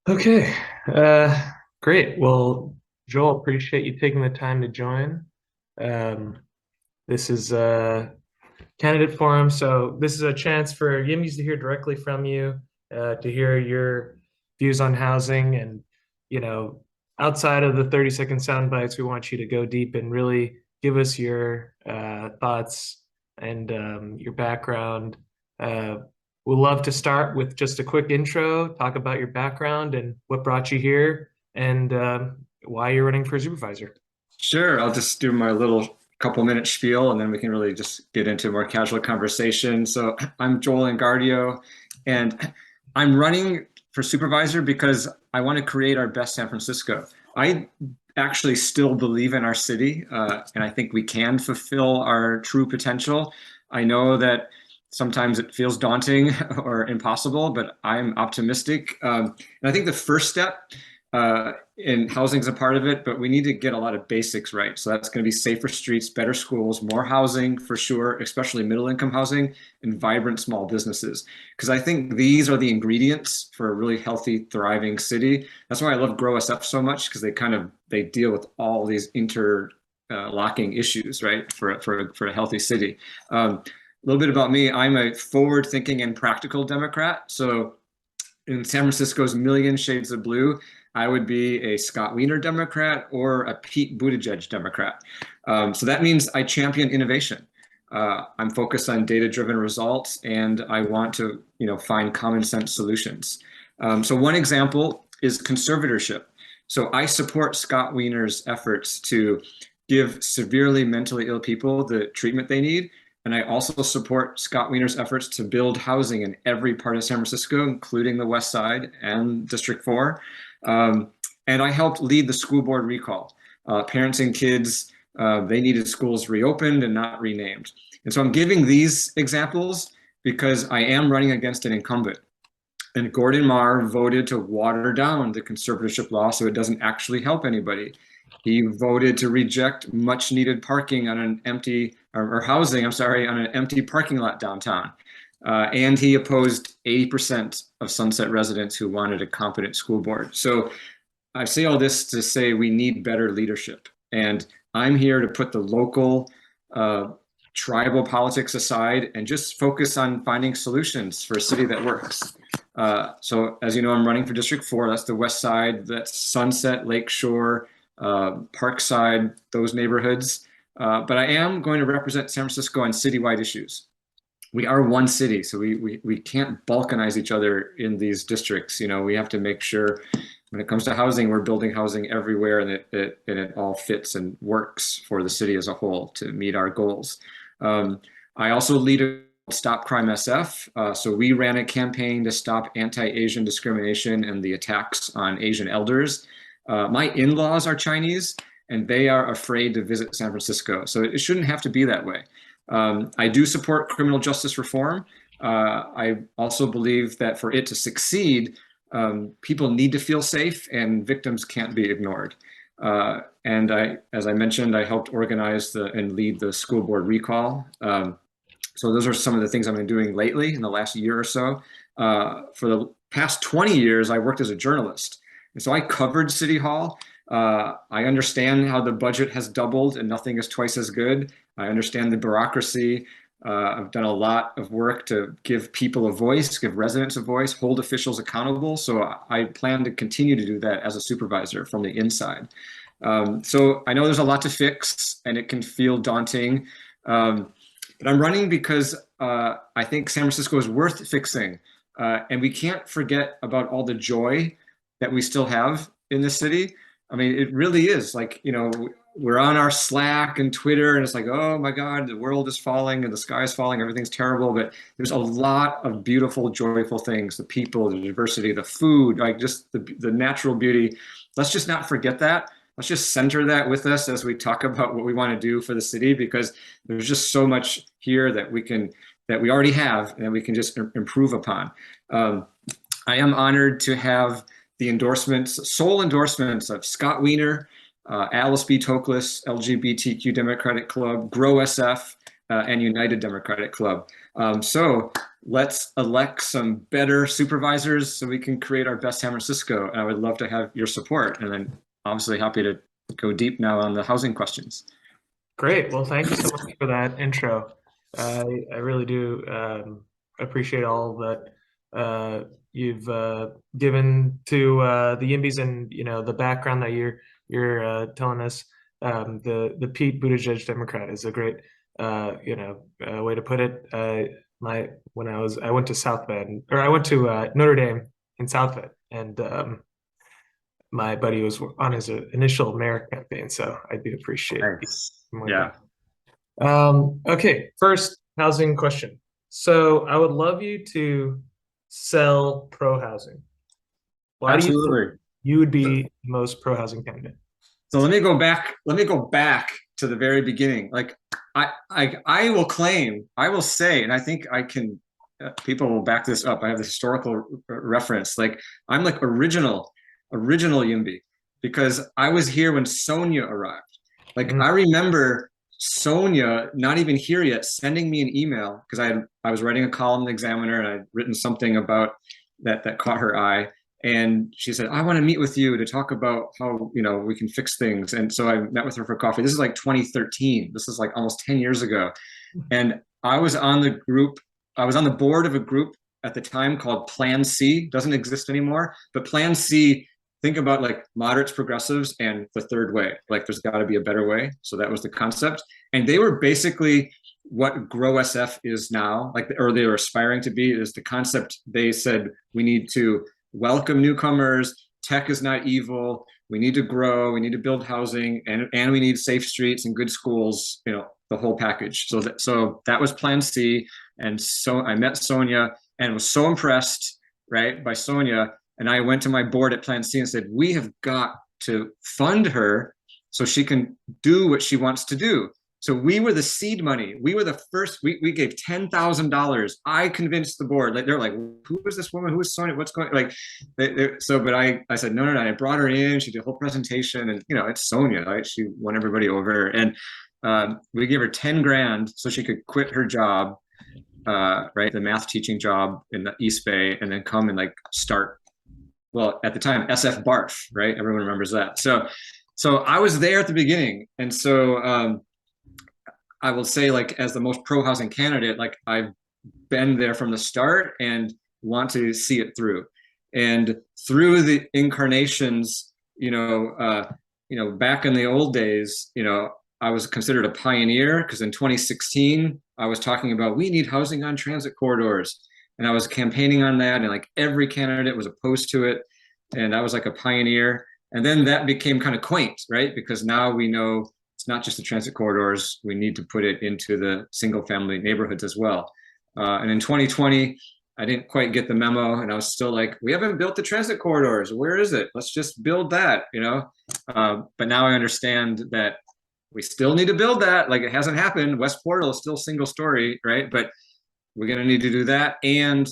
Okay, great. Well, Joel, appreciate you taking the time to join. Um, this is a candidate forum, so this is a chance for Yimmys to hear directly from you, to hear your views on housing, and you know, outside of the 30-second sound bites, we want you to go deep and really give us your thoughts and your background. Uh, we'll love to start with just a quick intro, talk about your background and what brought you here, and why you're running for supervisor. Sure, I'll just do my little couple minute spiel and then we can really just get into a more casual conversation. So I'm Joel Engardio and I'm running for supervisor because I want to create our best San Francisco. I actually still believe in our city, and I think we can fulfill our true potential. I know that sometimes it feels daunting or impossible, but I'm optimistic. And I think the first step and housing is a part of it, but we need to get a lot of basics right. So that's going to be safer streets, better schools, more housing for sure, especially middle income housing, and vibrant small businesses. Because I think these are the ingredients for a really healthy, thriving city. That's why I love Grow SF so much, because they deal with all these interlocking issues, right, for a healthy city. A little bit about me. I'm a forward-thinking and practical Democrat. So in San Francisco's million shades of blue, I would be a Scott Wiener Democrat or a Pete Buttigieg Democrat. So that means I champion innovation. I'm focused on data-driven results, and I want to, find common sense solutions. So one example is conservatorship. So I support Scott Wiener's efforts to give severely mentally ill people the treatment they need, and I also support Scott Wiener's efforts to build housing in every part of San Francisco, including the West Side and District 4. And I helped lead the school board recall. Parents and kids, they needed schools reopened and not renamed. And so I'm giving these examples because I am running against an incumbent. And Gordon Marr voted to water down the conservatorship law so it doesn't actually help anybody. He voted to reject much needed parking on an empty, or housing, I'm sorry, on an empty parking lot downtown. And he opposed 80% of Sunset residents who wanted a competent school board. So I say all this to say we need better leadership. And I'm here to put the local uh, tribal politics aside and just focus on finding solutions for a city that works. So as you know, I'm running for District 4. That's the West Side. That's Sunset, Lakeshore, Parkside, those neighborhoods. But I am going to represent San Francisco on citywide issues. We are one city, so we can't balkanize each other in these districts. We have to make sure when it comes to housing, we're building housing everywhere, and it all fits and works for the city as a whole to meet our goals. I also lead a Stop Crime SF. So we ran a campaign to stop anti-Asian discrimination and the attacks on Asian elders. My in-laws are Chinese, and they are afraid to visit San Francisco. So it shouldn't have to be that way. I do support criminal justice reform. I also believe that for it to succeed, people need to feel safe and victims can't be ignored. And as I mentioned, I helped organize and lead the school board recall. So those are some of the things I've been doing lately in the last year or so. For the past 20 years, I worked as a journalist. And so I covered City Hall. I understand how the budget has doubled and nothing is twice as good. I understand the bureaucracy. I've done a lot of work to give people a voice, give residents a voice, hold officials accountable. So I plan to continue to do that as a supervisor from the inside. So I know there's a lot to fix and it can feel daunting. But I'm running because I think San Francisco is worth fixing. And we can't forget about all the joy that we still have in this city. I mean, it really is like, we're on our Slack and Twitter, and it's like, oh my God, the world is falling and the sky is falling, everything's terrible. But there's a lot of beautiful, joyful things, the people, the diversity, the food, like just the natural beauty. Let's just not forget that. Let's just center that with us as we talk about what we want to do for the city, because there's just so much here that we already have and that we can just improve upon. I am honored to have the sole endorsements of Scott Wiener, Alice B. Toklas, LGBTQ Democratic Club, Grow SF, and United Democratic Club. So let's elect some better supervisors so we can create our best San Francisco. And I would love to have your support. And then obviously happy to go deep now on the housing questions. Great. Well, thank you so much for that intro. I really do appreciate all that you've given to the Yimbies, and the background that you're telling us. The Pete Buttigieg Democrat is a great way to put it. I went to South Bend, or I went to Notre Dame in South Bend, and my buddy was on his initial mayor campaign, so I do appreciate Thanks. something like Yeah. that. Okay, first housing question. So I would love you to sell pro housing. Why do you think Absolutely. you would be the most pro housing candidate? So let me go back. Let me go back to the very beginning. Like I will claim, I will say, and I think I can. People will back this up. I have the historical reference. Like I'm like original Yimby, because I was here when Sonia arrived. Like I remember Sonia, not even here yet, sending me an email because I was writing a column in the Examiner, and I'd written something about that caught her eye. And she said, I want to meet with you to talk about how, we can fix things. And so I met with her for coffee. This is like 2013. This is like almost 10 years ago. And I was on the board of a group at the time called Plan C. Doesn't exist anymore, but Plan C, think about like moderates, progressives, and the third way. Like there's got to be a better way. So that was the concept. And they were basically what Grow SF is now, or they were aspiring to be, is the concept. They said, we need to welcome newcomers. Tech is not evil. We need to grow. We need to build housing, and we need safe streets and good schools. The whole package. So that was Plan C. And so I met Sonia and was so impressed, right, by Sonia. And I went to my board at Plan C and said, we have got to fund her so she can do what she wants to do. So we were the seed money. We were the first. We gave $10,000. I convinced the board. Like they're like, who is this woman? Who is Sonia? What's going? Like, but I said no. I brought her in. She did a whole presentation, and it's Sonia, right? She won everybody over, and we gave her 10 grand so she could quit her job, right, the math teaching job in the East Bay, and then come and like start. Well, at the time, SF Barf, right? Everyone remembers that. So I was there at the beginning, and so. I will say, like, as the most pro housing candidate, like I've been there from the start and want to see it through. And through the incarnations, back in the old days, I was considered a pioneer because in 2016, I was talking about we need housing on transit corridors. And I was campaigning on that, and like every candidate was opposed to it. And I was like a pioneer. And then that became kind of quaint, right? Because now we know it's not just the transit corridors. We need to put it into the single family neighborhoods as well. And in 2020, I didn't quite get the memo, and I was still like, we haven't built the transit corridors. Where is it? Let's just build that, But now I understand that we still need to build that. Like it hasn't happened. West Portal is still single story, right? But we're going to need to do that and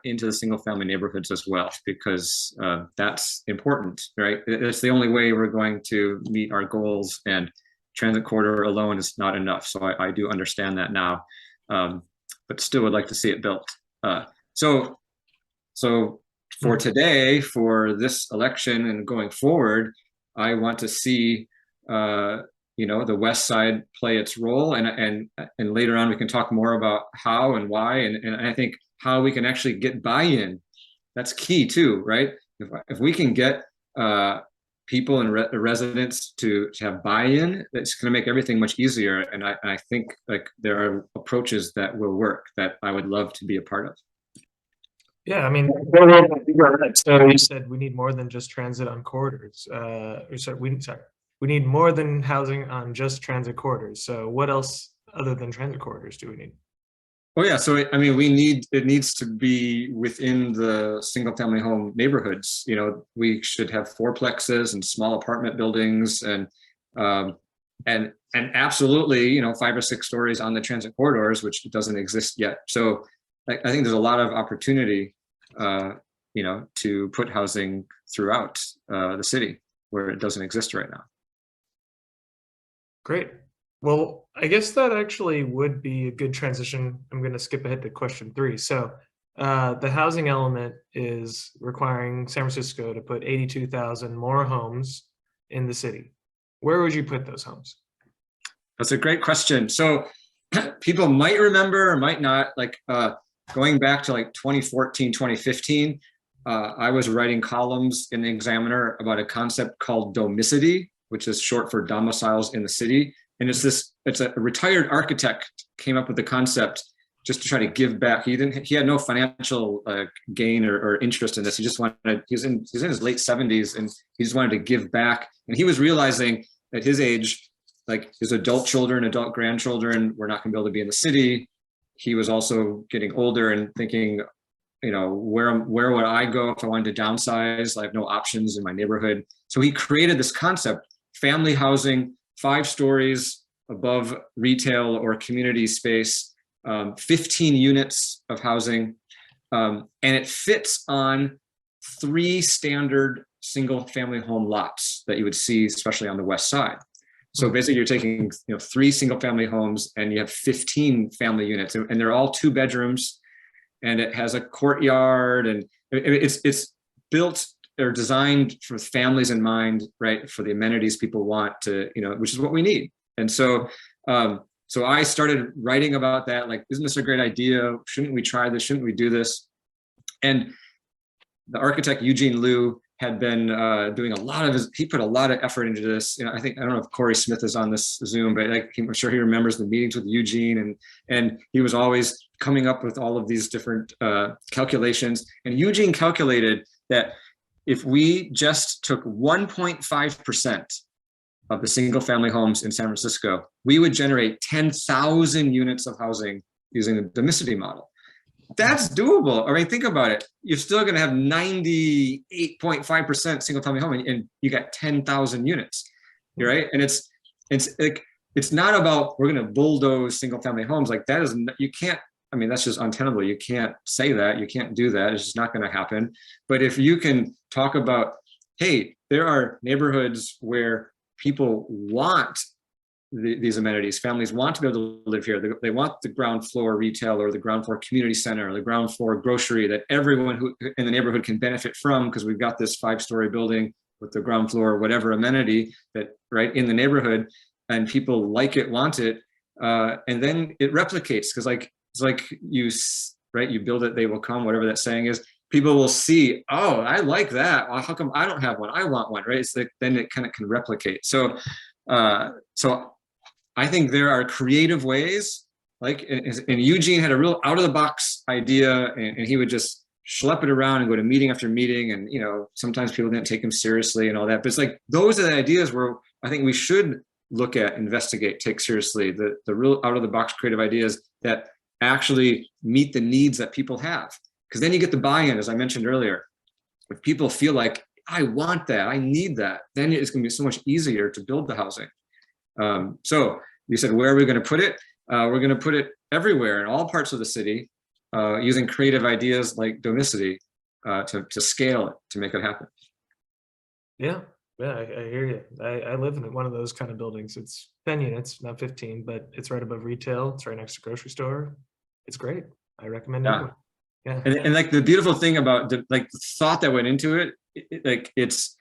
into the single family neighborhoods as well, because that's important, right? It's the only way we're going to meet our goals, and transit corridor alone is not enough. So I do understand that now, but still would like to see it built. So for today, for this election and going forward, I want to see the West Side play its role, and later on we can talk more about how and why, and I think how we can actually get buy-in. That's key too, right? If we can get people and residents to have buy-in, that's going to make everything much easier. And I think like there are approaches that will work that I would love to be a part of. Yeah, I mean, so you said we need more than just transit on corridors. We need more than housing on just transit corridors. So what else other than transit corridors do we need? Oh yeah, so I mean, it needs to be within the single family home neighborhoods. We should have fourplexes and small apartment buildings, and absolutely, 5 or 6 stories on the transit corridors, which doesn't exist yet. So I think there's a lot of opportunity, to put housing throughout the city where it doesn't exist right now. Great. Well, I guess that actually would be a good transition. I'm going to skip ahead to question 3. So, the housing element is requiring San Francisco to put 82,000 more homes in the city. Where would you put those homes? That's a great question. So people might remember or might not, like going back to like 2014, 2015, I was writing columns in the Examiner about a concept called domicity, which is short for domiciles in the city. And it's a retired architect came up with the concept just to try to give back. He had no financial gain or interest in this. He just wanted, he was in his late 70s and he just wanted to give back. And he was realizing at his age, like his adult children, adult grandchildren were not gonna be able to be in the city. He was also getting older and thinking, you know, where would I go if I wanted to downsize? I have no options in my neighborhood. So he created this concept, family housing, 5 stories above retail or community space, 15 units of housing. And it fits on 3 standard single family home lots that you would see, especially on the west side. So basically you're taking 3 single family homes and you have 15 family units and they're all 2 bedrooms and it has a courtyard and it's built or designed for families in mind, right? For the amenities people want to, which is what we need. And so, so I started writing about that, like, isn't this a great idea? Shouldn't we try this? Shouldn't we do this? And the architect Eugene Liu had been doing a lot of he put a lot of effort into this. I don't know if Corey Smith is on this Zoom, but I'm sure he remembers the meetings with Eugene and he was always coming up with all of these different calculations. And Eugene calculated that if we just took 1.5% of the single family homes in San Francisco, we would generate 10,000 units of housing using the domicity model. That's doable. I mean, think about it. You're still going to have 98.5% single family home and you got 10,000 units, right? And it's like, it's not about, we're going to bulldoze single family homes. Like that is, you can't, I mean, that's just untenable. You can't say that, you can't do that. It's just not going to happen. But if you can talk about, hey, there are neighborhoods where people want these amenities, families want to be able to live here. They want the ground floor retail or the ground floor community center or the ground floor grocery that everyone who in the neighborhood can benefit from because we've got this 5-story building with the ground floor, whatever amenity that right in the neighborhood, and people like it, want it, and then it replicates because it's like you build it, they will come, whatever that saying is. People will see, oh, I like that. Well, how come I don't have one? I want one, right? It's like then it kind of can replicate. So I think there are creative ways, like, and Eugene had a real out of the box idea and he would just schlep it around and go to meeting after meeting. And, sometimes people didn't take him seriously and all that, but it's like, those are the ideas where I think we should look at, investigate, take seriously the real out of the box creative ideas that actually meet the needs that people have. Because then you get the buy-in, as I mentioned earlier. If people feel like, I want that, I need that, then it's going to be so much easier to build the housing. So you said, where are we going to put it? We're going to put it everywhere in all parts of the city, using creative ideas like domicity to scale it, to make it happen. Yeah, I hear you. I live in one of those kind of buildings. It's 10 units, not 15, but it's right above retail. It's right next to grocery store. It's great. I recommend it. Yeah. And like the beautiful thing about the thought that went into it, like it's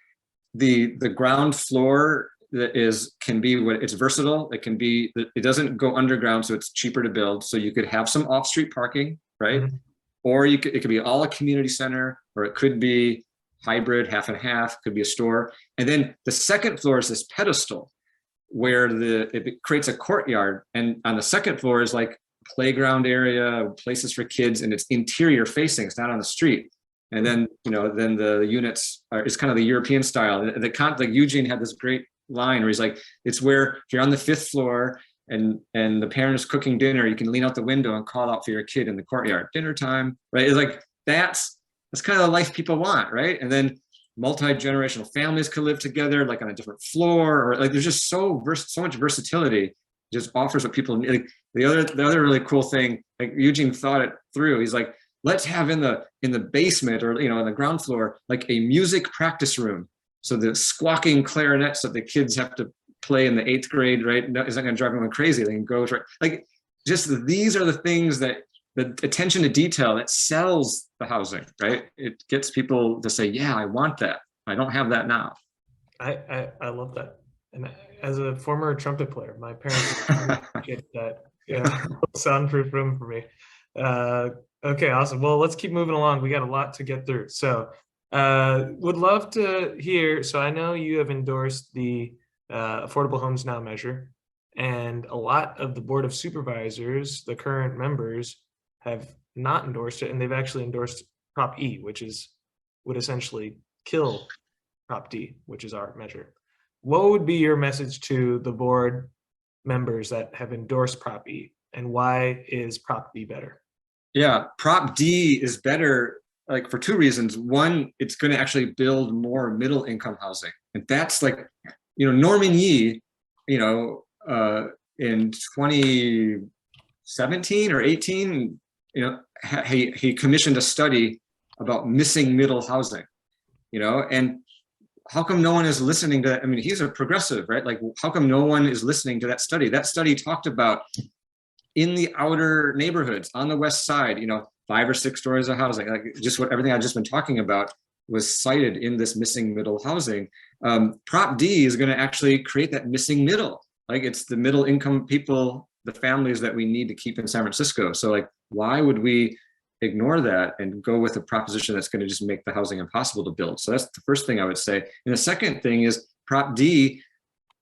the ground floor that can be what it's versatile. It can be, it doesn't go underground, so it's cheaper to build. So you could have some off-street parking, right? Mm-hmm. Or it could be all a community center, or it could be hybrid, half and half, could be a store. And then the second floor is this pedestal where it creates a courtyard. And on the second floor is like playground area, places for kids, and it's interior facing, it's not on the street. And then, then the units it's kind of the European style. Like Eugene had this great line where he's like, it's where if you're on the 5th floor and the parent is cooking dinner, you can lean out the window and call out for your kid in the courtyard, dinner time, right? It's like, that's kind of the life people want, right? And then multi-generational families could live together, like on a different floor, or like there's just so much versatility. It just offers what people need. Like, the other really cool thing, like Eugene thought it through. He's like, let's have in the basement or on the ground floor like a music practice room. So the squawking clarinets that the kids have to play in the 8th grade, right? No, it's not going to drive anyone crazy. They can go try, like, just these are the things that the attention to detail that sells the housing, right? It gets people to say, yeah, I want that. I don't have that now. I love that. And as a former trumpet player, my parents get that. Yeah, soundproof room for me. Okay, awesome. Well, let's keep moving along. We got a lot to get through. So would love to hear. So I know you have endorsed the Affordable Homes Now measure, and a lot of the Board of Supervisors, the current members, have not endorsed it, and they've actually endorsed Prop E, which would essentially kill Prop D, which is our measure. What would be your message to the board members that have endorsed Prop E, and why is Prop D better? Yeah, Prop D is better, like, for 2 reasons. One, it's going to actually build more middle income housing. And that's like, Norman Yee, in 2017 or 18, he commissioned a study about missing middle housing, and how come no one is listening to that? I mean, he's a progressive, right? Like, how come no one is listening to that study? That study talked about in the outer neighborhoods on the West Side, 5 or 6 stories of housing, like just everything I've just been talking about was cited in this missing middle housing. Prop D is going to actually create that missing middle. Like, it's the middle income people, the families that we need to keep in San Francisco. So, like, why would we ignore that and go with a proposition that's going to just make the housing impossible to build? So that's the first thing I would say. And the second thing is Prop D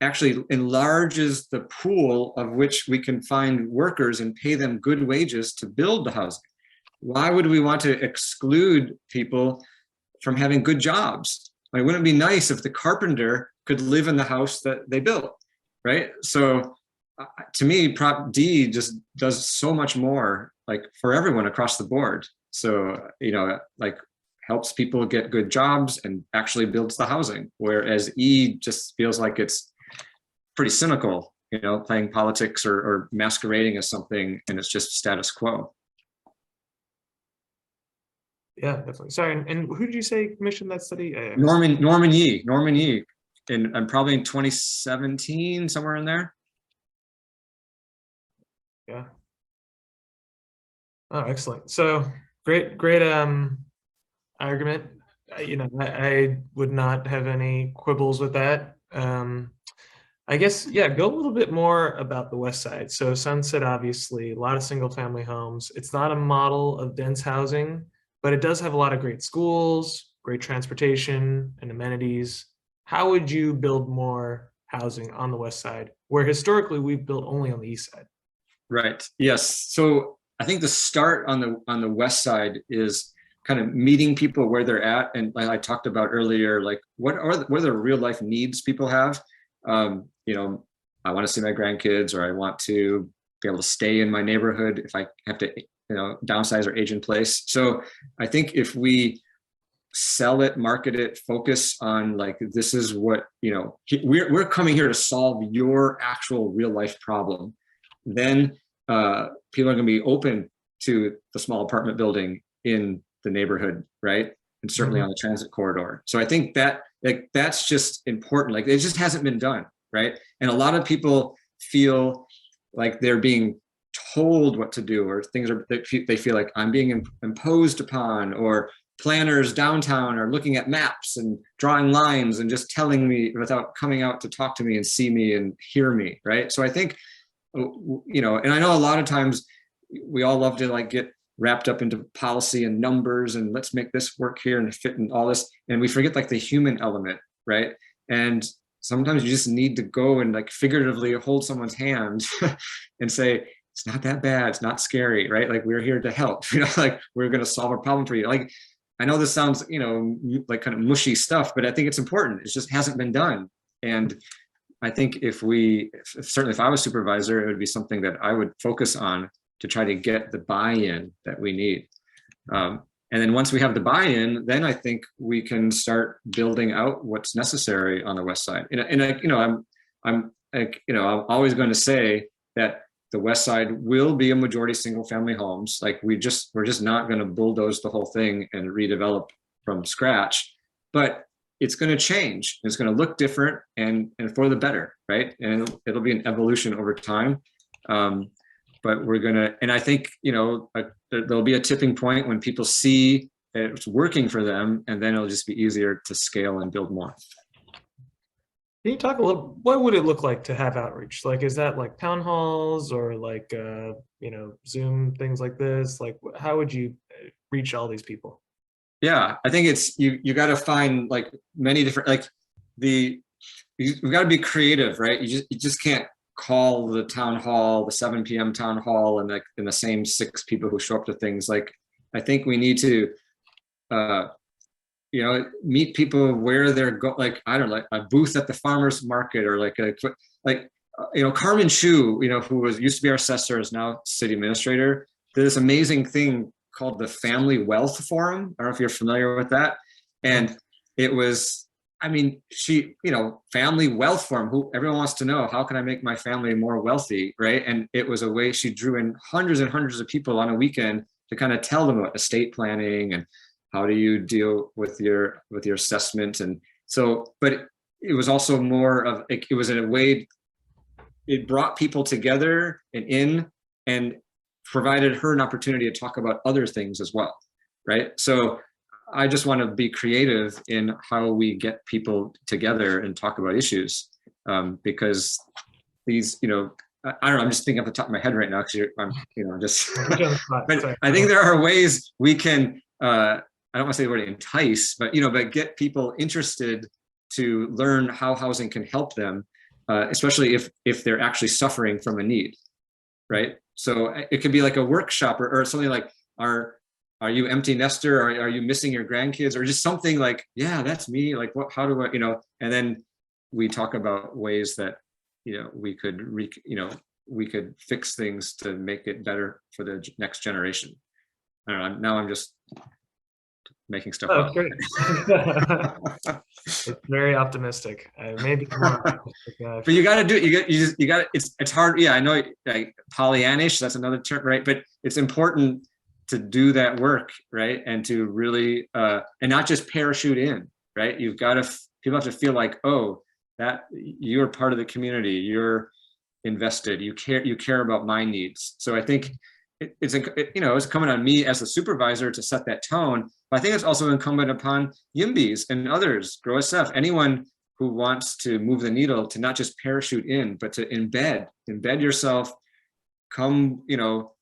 actually enlarges the pool of which we can find workers and pay them good wages to build the housing. Why would we want to exclude people from having good jobs? Like, wouldn't it be nice if the carpenter could live in the house that they built, right? So to me, Prop D just does so much more, like, for everyone across the board. So, like, helps people get good jobs and actually builds the housing, whereas E just feels like it's pretty cynical, playing politics or masquerading as something, and it's just status quo. Yeah, definitely. Sorry, and who did you say commissioned that study? Norman Yee, and probably in 2017, somewhere in there. Yeah. Oh, excellent. So great argument. I would not have any quibbles with that. I guess, yeah, go a little bit more about the West Side. So Sunset, obviously, a lot of single family homes. It's not a model of dense housing, but it does have a lot of great schools, great transportation and amenities. How would you build more housing on the West Side, where historically we've built only on the East Side? Right. Yes. So I think the start on the West Side is kind of meeting people where they're at, and like I talked about earlier, like what are the real life needs people have. I want to see my grandkids, or I want to be able to stay in my neighborhood if I have to, downsize or age in place. So I think if we sell it, market it, focus on, like, this is what, we're coming here to solve your actual real life problem, then people are going to be open to the small apartment building in the neighborhood, right? And certainly on the transit corridor. So I think that, like, that's just important. Like, it just hasn't been done, right? And a lot of people feel like they're being told what to do, or things are, they feel like I'm being imposed upon, or planners downtown are looking at maps and drawing lines and just telling me without coming out to talk to me and see me and hear me, right? So I think, and I know a lot of times we all love to, like, get wrapped up into policy and numbers and let's make this work here and fit and all this, and we forget, like, the human element, right? And sometimes you just need to go and, like, figuratively hold someone's hand and say, it's not that bad, it's not scary, right? Like, we're here to help, like, we're going to solve a problem for you. Like, I know this sounds, like kind of mushy stuff, but I think it's important. It just hasn't been done. And I think certainly if I was supervisor, it would be something that I would focus on to try to get the buy-in that we need. And then once we have the buy-in, then I think we can start building out what's necessary on the West Side. I'm always going to say that the West Side will be a majority single-family homes. Like, we're just not going to bulldoze the whole thing and redevelop from scratch. But it's going to change. It's going to look different and for the better, right? And it'll be an evolution over time. But we're going to, and I think, there'll be a tipping point when people see that it's working for them, and then it'll just be easier to scale and build more. Can you talk a little, what would it look like to have outreach? Like, is that like town halls or like, Zoom, things like this? Like, how would you reach all these people? Yeah, I think it's, you got to find like many different, like you got to be creative, right? You just can't call the town hall, the 7 p.m. town hall, and like in the same 6 people who show up to things. Like, I think we need to, meet people where they're going. Like, I don't know, like a booth at the farmer's market, or Carmen Chu, who used to be our assessor, is now city administrator. Did this amazing thing called the Family Wealth Forum. I don't know if you're familiar with that. And it was, Family Wealth Forum, who everyone wants to know, how can I make my family more wealthy, right? And it was a way she drew in hundreds and hundreds of people on a weekend to kind of tell them about estate planning and how do you deal with your assessment. And so, but it was also more of, it was in a way, it brought people together and provided her an opportunity to talk about other things as well, right? So I just want to be creative in how we get people together and talk about issues, because these, I don't know, I'm just thinking off the top of my head right now, because but I think there are ways we can, I don't want to say the word entice, but get people interested to learn how housing can help them, especially if they're actually suffering from a need, right? So it could be like a workshop or something like, are you empty nester? Or are you missing your grandkids? Or just something like, yeah, that's me. Like, how do I, and then we talk about ways that, we could fix things to make it better for the next generation. I don't know. Now I'm just making stuff up. Great. It's very optimistic. Maybe more optimistic, but you got to do it. You got it's hard. Yeah, I know, like Pollyannish, that's another term, right? But it's important to do that work, right? And to really, and not just parachute in, right? People have to feel like, oh, that you're part of the community, you're invested, you care about my needs. So I think it's incumbent on me as the supervisor to set that tone. But I think it's also incumbent upon YIMBYs and others, Grow SF, anyone who wants to move the needle, to not just parachute in, but to embed yourself. Come,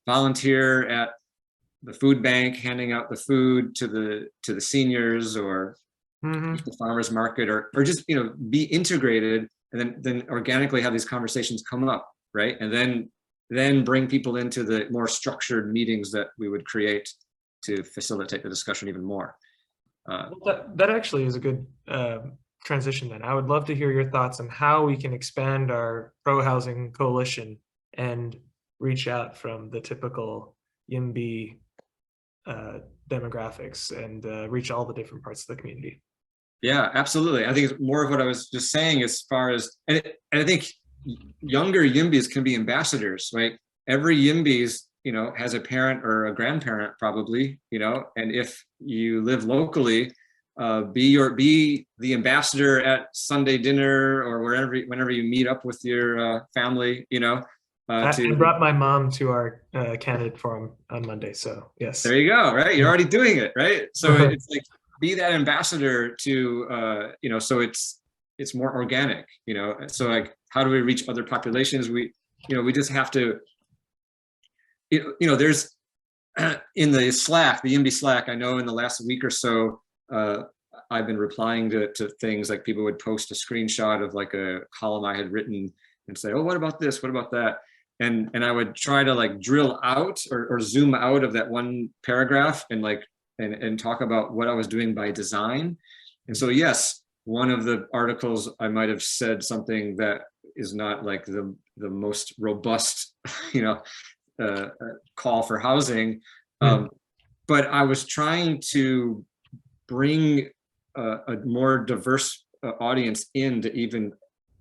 volunteer at the food bank, handing out the food to the seniors, or the farmers market, or just be integrated, and then organically have these conversations come up, right? And then bring people into the more structured meetings that we would create to facilitate the discussion even more. That actually is a good transition then. I would love to hear your thoughts on how we can expand our pro-housing coalition and reach out from the typical YIMBY demographics and reach all the different parts of the community. Yeah, absolutely. I think it's more of what I was just saying, as far as, and I think younger YIMBYs can be ambassadors, right? Every YIMBYs, has a parent or a grandparent probably, and if you live locally, be the ambassador at Sunday dinner or whenever you meet up with your family, I brought my mom to our candidate forum on Monday, so yes. There you go, right? You're already doing it, right? So it's like, be that ambassador to, so it's more organic, so like, how do we reach other populations? We just have to, there's in the Slack, the YIMBY Slack, I know in the last week or so, I've been replying to things like people would post a screenshot of like a column I had written and say, oh, what about this? What about that? And I would try to like drill out or zoom out of that one paragraph and talk about what I was doing by design. And so, yes, one of the articles I might have said something that is not like the most robust, call for housing. But I was trying to bring a more diverse audience in to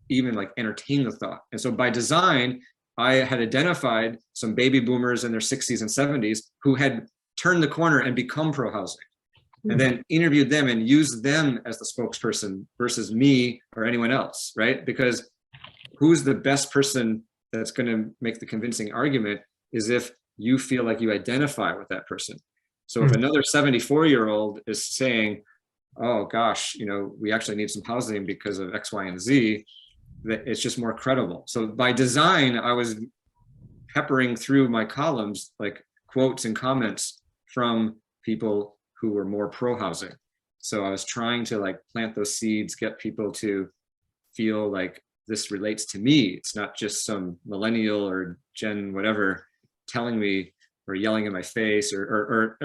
even like entertain the thought. And so by design, I had identified some baby boomers in their 60s and 70s who had turned the corner and become pro-housing. and then interviewed them and used them as the spokesperson versus me or anyone else, right? Because who's the best person that's going to make the convincing argument is if you feel like you identify with that person. So if another 74-year-old is saying, oh gosh, we actually need some housing because of X, Y, and Z, that it's just more credible. So by design, I was peppering through my columns like quotes and comments from people who were more pro-housing. So I was trying to like plant those seeds, get people to feel like this relates to me. It's not just some millennial or Gen whatever telling me or yelling in my face, or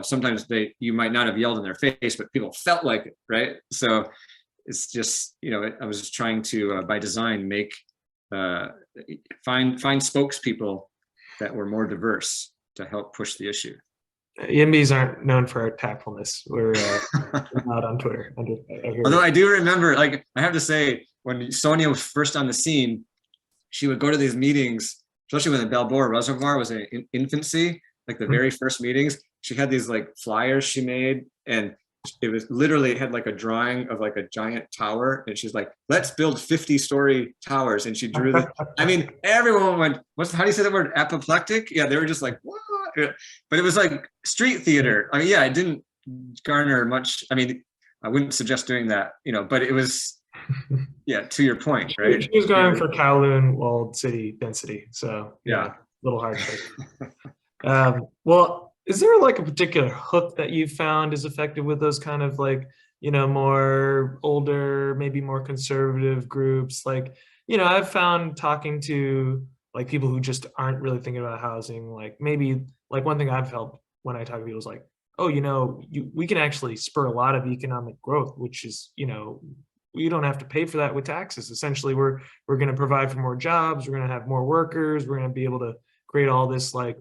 sometimes you might not have yelled in their face, but people felt like it, right? So it's just, I was just trying to, by design, make, find spokespeople that were more diverse to help push the issue. EMBs aren't known for our tactfulness. We're not on Twitter. Although I do remember, like, I have to say, when Sonia was first on the scene, she would go to these meetings, especially when the Balboa Reservoir was in infancy, like the very first meetings. She had these like flyers she made, and it was literally, it had like a drawing of like a giant tower, and she's like, let's build 50-story towers, and she drew the, I mean, everyone went, how do you say the word, apoplectic? Yeah, they were just like, what? But it was like street theater. I mean, yeah, it didn't garner much. I mean, I wouldn't suggest doing that, but it was, yeah, to your point, right? She was going for Kowloon walled city density, so yeah, a little hard. Well, is there like a particular hook that you found is effective with those kind of like, more older, maybe more conservative groups? Like, I've found talking to like people who just aren't really thinking about housing, like maybe like one thing I've felt when I talk to people is like, oh, we can actually spur a lot of economic growth, which is, you don't have to pay for that with taxes. Essentially, we're going to provide for more jobs. We're going to have more workers. We're going to be able to create all this like,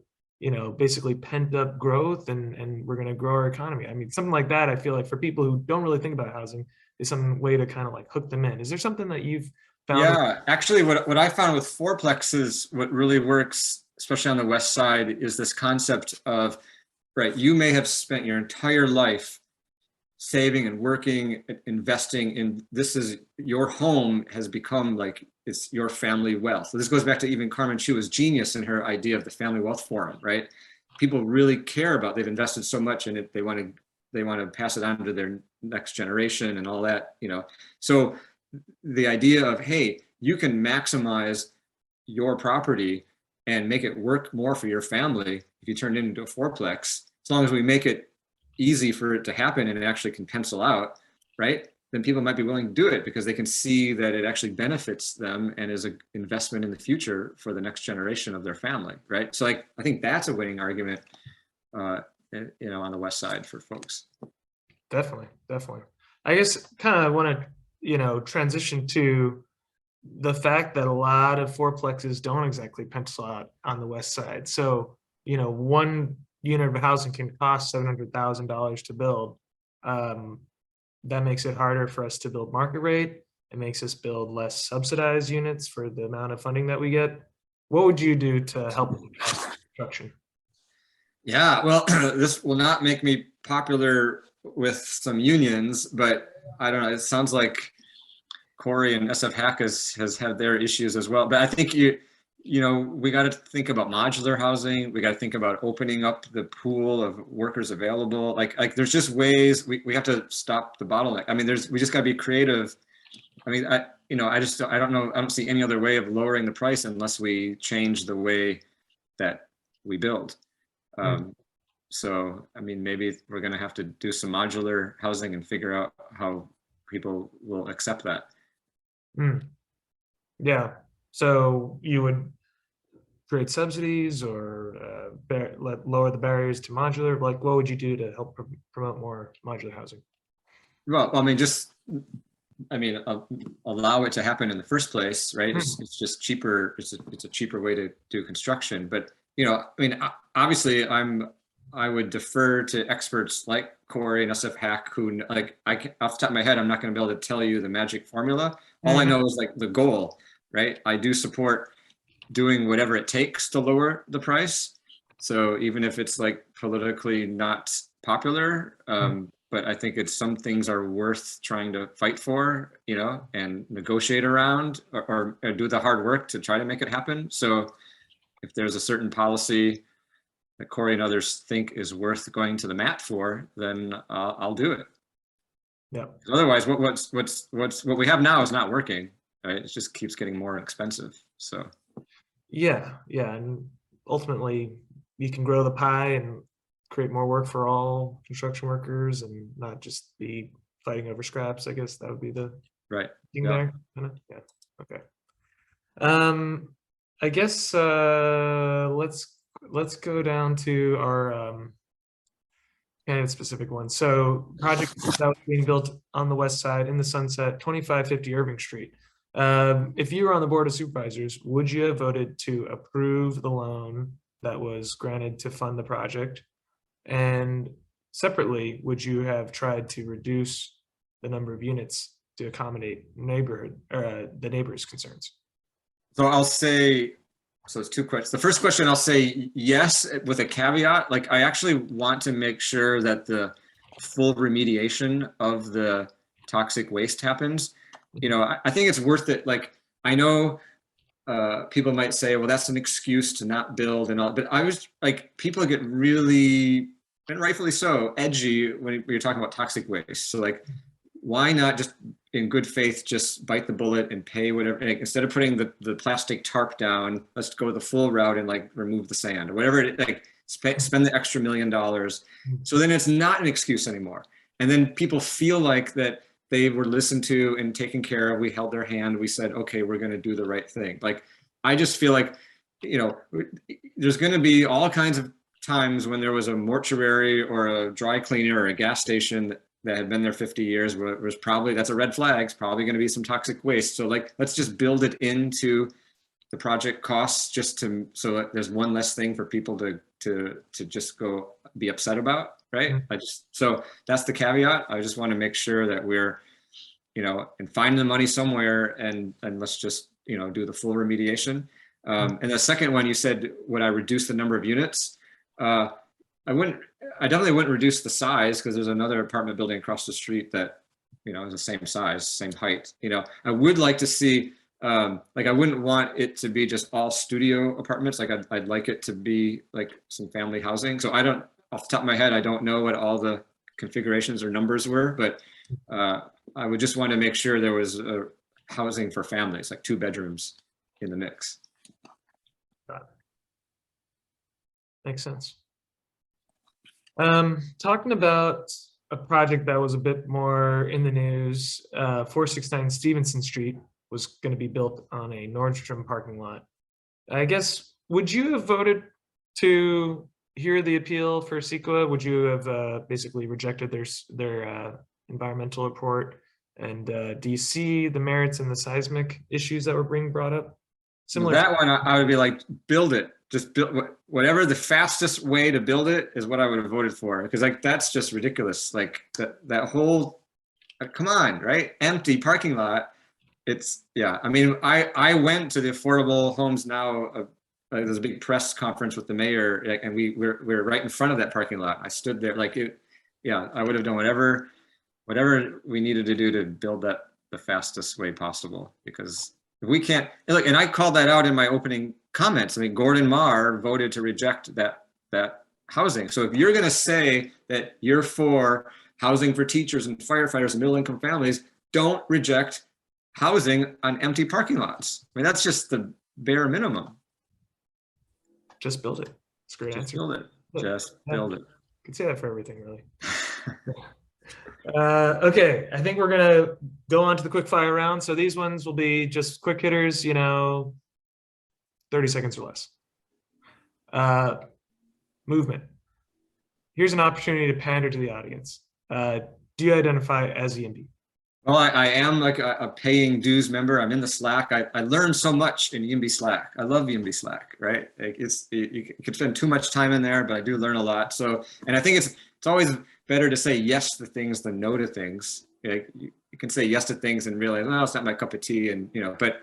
basically pent up growth, and we're going to grow our economy. I mean, something like that, I feel like for people who don't really think about housing is some way to kind of like hook them in. Is there something that you've found? Yeah, actually what I found with Fourplexes, what really works, especially on the West Side, is this concept of, right, you may have spent your entire life saving and working, investing in, this is your home has become like, it's your family wealth. So this goes back to even Carmen Chua's genius in her idea of the family wealth forum, right? People really care about, they've invested so much in it, they want to pass it on to their next generation and all that, So the idea of, hey, you can maximize your property and make it work more for your family if you turn it into a fourplex, as long as we make it easy for it to happen and it actually can pencil out, right? Then people might be willing to do it because they can see that it actually benefits them and is an investment in the future for the next generation of their family, right? So like, I think that's a winning argument, on the West Side for folks. Definitely. I guess kind of want to, transition to the fact that a lot of fourplexes don't exactly pencil out on the West Side. So, one unit of housing can cost $700,000 to build. That makes it harder for us to build market rate. It makes us build less subsidized units for the amount of funding that we get. What would you do to help with construction? Yeah, well, this will not make me popular with some unions, but I don't know, it sounds like Corey and SF Hack has had their issues as well. But I think we got to think about modular housing. We got to think about opening up the pool of workers available. Like there's just ways we have to stop the bottleneck. I mean, we just got to be creative. I mean, I don't know. I don't see any other way of lowering the price unless we change the way that we build. So, I mean, maybe we're going to have to do some modular housing and figure out how people will accept that. Yeah. So you would create subsidies or lower the barriers to modular? Like, what would you do to help promote more modular housing? Well, allow it to happen in the first place, right? It's just cheaper. It's a cheaper way to do construction. But obviously, I would defer to experts like Corey and SF Hack, who off the top of my head, I'm not going to be able to tell you the magic formula. All I know is like the goal, right? I do support doing whatever it takes to lower the price. So even if it's like politically not popular, but but I think it's some things are worth trying to fight for, you know, and negotiate around or do the hard work to try to make it happen. So if there's a certain policy that Corey and others think is worth going to the mat for, then I'll do it. Yeah. Otherwise, what we have now is not working, right? It just keeps getting more expensive. So Yeah, and ultimately you can grow the pie and create more work for all construction workers and not just be fighting over scraps. I guess that would be the right. thing Yeah. there. Yeah. Okay. I guess let's go down to our candidate specific one. So project that was being built on the west side in the Sunset, 2550 Irving Street. If you were on the board of supervisors, would you have voted to approve the loan that was granted to fund the project? And separately, would you have tried to reduce the number of units to accommodate the neighbors' concerns? So I'll say, so it's 2 questions. The first question, I'll say yes, with a caveat. Like, I actually want to make sure that the full remediation of the toxic waste happens. You know, I think it's worth it. Like, I know people might say, well, that's an excuse to not build and all, but I was like, people get really, and rightfully so, edgy when you're talking about toxic waste. So like, why not just in good faith, just bite the bullet and pay whatever, like, instead of putting the plastic tarp down, let's go the full route and like remove the sand or whatever, like spend the extra $1 million. So then it's not an excuse anymore. And then people feel like that they were listened to and taken care of. We held their hand. We said, okay, we're going to do the right thing. Like, I just feel like, you know, there's going to be all kinds of times when there was a mortuary or a dry cleaner or a gas station that had been there 50 years, where it was probably, that's a red flag. It's probably going to be some toxic waste. So like, let's just build it into the project costs, just to, so that there's one less thing for people to just go be upset about. Right. So that's the caveat. I just want to make sure that we're, you know, and find the money somewhere and let's just, you know, do the full remediation. And the second one, you said, would I reduce the number of units? I definitely wouldn't reduce the size, because there's another apartment building across the street that, you know, is the same size, same height. You know, I would like to see, like, I wouldn't want it to be just all studio apartments. Like, I'd like it to be like some family housing. So I don't, off the top of my head, I don't know what all the configurations or numbers were, but I would just want to make sure there was housing for families, like 2 bedrooms in the mix. Got it. Makes sense. Talking about a project that was a bit more in the news, 469 Stevenson Street was going to be built on a Nordstrom parking lot. I guess, would you have voted to hear the appeal for CEQA? Would you have basically rejected their environmental report? And do you see the merits in the seismic issues that were being brought up? Similar that one, I would be like, build it. Just build whatever the fastest way to build it is what I would have voted for, because like, that's just ridiculous. Like that whole, come on, right? Empty parking lot. It's, yeah. I mean, I went to the Affordable Homes Now. There's a big press conference with the mayor, and we're right in front of that parking lot. I stood there, like, it, yeah. I would have done whatever we needed to do to build that the fastest way possible, because if we can't, look, and I called that out in my opening comments. I mean, Gordon Marr voted to reject that housing. So if you're going to say that you're for housing for teachers and firefighters and middle income families, don't reject housing on empty parking lots. I mean, that's just the bare minimum. Just build it. It's a great answer. Build it. Just build it. You can say that for everything, really. Okay, I think we're gonna go on to the quick fire round. So these ones will be just quick hitters, you know, 30 seconds or less. Movement. Here's an opportunity to pander to the audience. Do you identify as EMB? Well, I am like a paying dues member. I'm in the Slack. I learned so much in EMB Slack. I love EMB Slack, right? Like, you can spend too much time in there, but I do learn a lot. So, and I think it's always better to say yes to things than no to things. Like, you can say yes to things and realize, no, it's not my cup of tea, and you know. But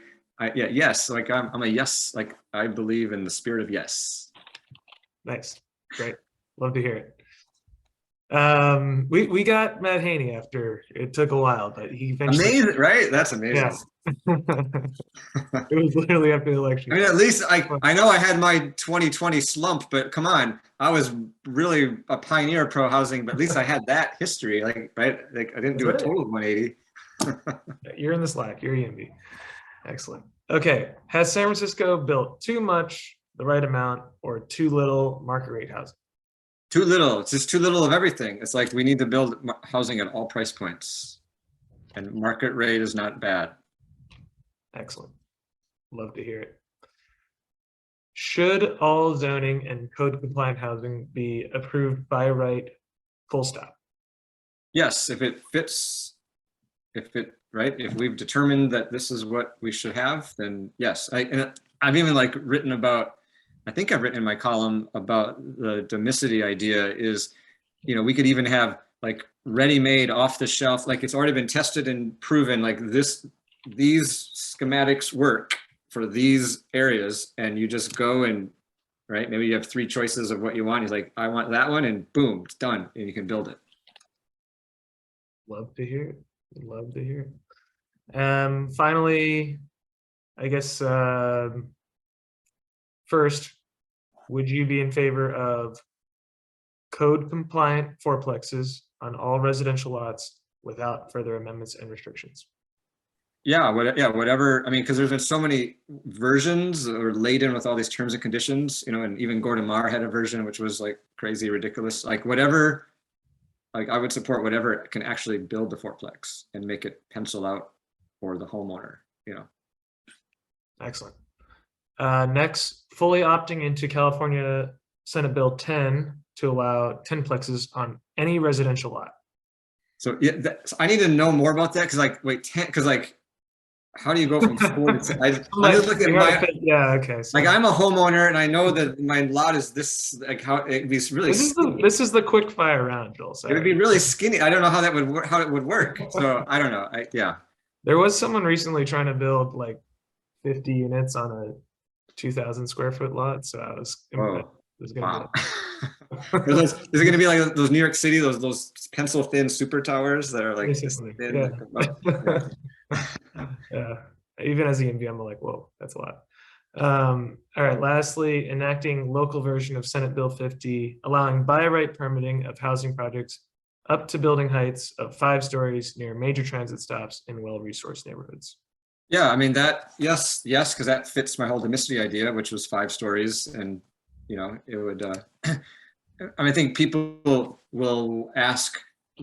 yeah, yes. Like, I'm a yes. Like, I believe in the spirit of yes. Nice, great, love to hear it. We got Matt Haney after it took a while, but he eventually. Amazing, right? That's amazing. Yeah. It was literally after the election. I mean, at least I know I had my 2020 slump, but come on, I was really a pioneer of pro housing, but at least I had that history, like, right? Like I didn't do a total 180. You're in the slack. You're EMB. Excellent. Okay. Has San Francisco built too much, the right amount, or too little market rate housing? Too little. It's just too little of everything. It's like we need to build housing at all price points, and market rate is not bad. Excellent. Love to hear it. Should all zoning and code compliant housing be approved by right, full stop? Yes, if it fits, right, if we've determined that this is what we should have, then yes. I've even like written about, I think I've written in my column about the domesticity idea is, you know, we could even have like ready-made off the shelf, like it's already been tested and proven like these schematics work for these areas, and you just go and, right, maybe you have 3 choices of what you want. He's like, I want that one, and boom, it's done, and you can build it. Love to hear it. Love to hear it. Finally, I guess first, would you be in favor of code compliant fourplexes on all residential lots without further amendments and restrictions? Yeah, whatever. I mean, because there's been so many versions that are laden with all these terms and conditions, you know, and even Gordon Marr had a version which was like crazy, ridiculous. Like whatever, like I would support whatever can actually build the fourplex and make it pencil out for the homeowner, you know. Excellent. Next, fully opting into California Senate Bill 10 to allow 10 plexes on any residential lot. So yeah, I need to know more about that because like, wait, 10, because like, how do you go from 4 to 10? I just look at my, yeah, okay. So like I'm a homeowner and I know that my lot is this, like how it'd be really this is the quick fire round, Joel. It would be really skinny. I don't know how that would work, how it would work. So I don't know. Yeah. There was someone recently trying to build like 50 units on a 2,000 square foot lot. So I was, wow. Is it going to be like those New York City, those pencil thin super towers that are like this thin? Yeah. Even as EMB, I'm like, whoa, that's a lot. All right. Lastly, enacting local version of Senate Bill 50, allowing by right permitting of housing projects up to building heights of 5 stories near major transit stops in well-resourced neighborhoods. Yeah, I mean that, yes, because that fits my whole domesticity idea, which was 5 stories, and you know, it would. I mean, I think people will ask,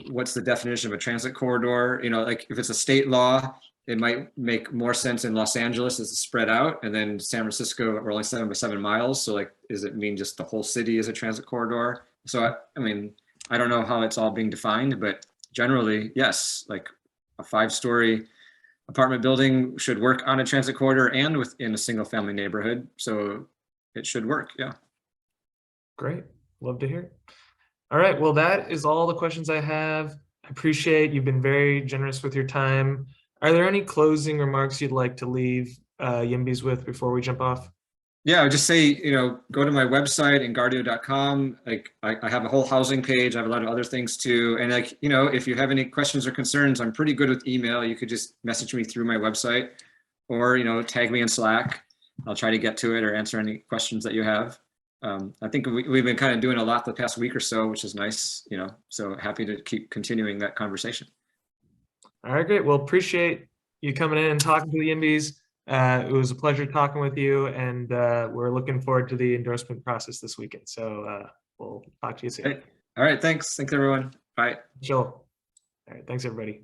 what's the definition of a transit corridor? You know, like if it's a state law, it might make more sense in Los Angeles as it's spread out, and then San Francisco, we're only 7 by 7 miles. So like, does it mean just the whole city is a transit corridor? So I mean, I don't know how it's all being defined, but generally, yes, like a 5-story apartment building should work on a transit corridor and within a single family neighborhood. So it should work, yeah. Great, love to hear it. All right, well, that is all the questions I have. I appreciate you've been very generous with your time. Are there any closing remarks you'd like to leave Yimbys with before we jump off? Yeah, I would just say, you know, go to my website, engardio.com. Like I have a whole housing page. I have a lot of other things too. And like, you know, if you have any questions or concerns, I'm pretty good with email. You could just message me through my website or, you know, tag me in Slack. I'll try to get to it or answer any questions that you have. I think we've been kind of doing a lot the past week or so, which is nice, you know, so happy to keep continuing that conversation. All right, great. Well, appreciate you coming in and talking to the Yimbys. It was a pleasure talking with you, and we're looking forward to the endorsement process this weekend. So we'll talk to you soon. All right. Thanks. Thanks, everyone. Bye. Joel. All right. Thanks, everybody.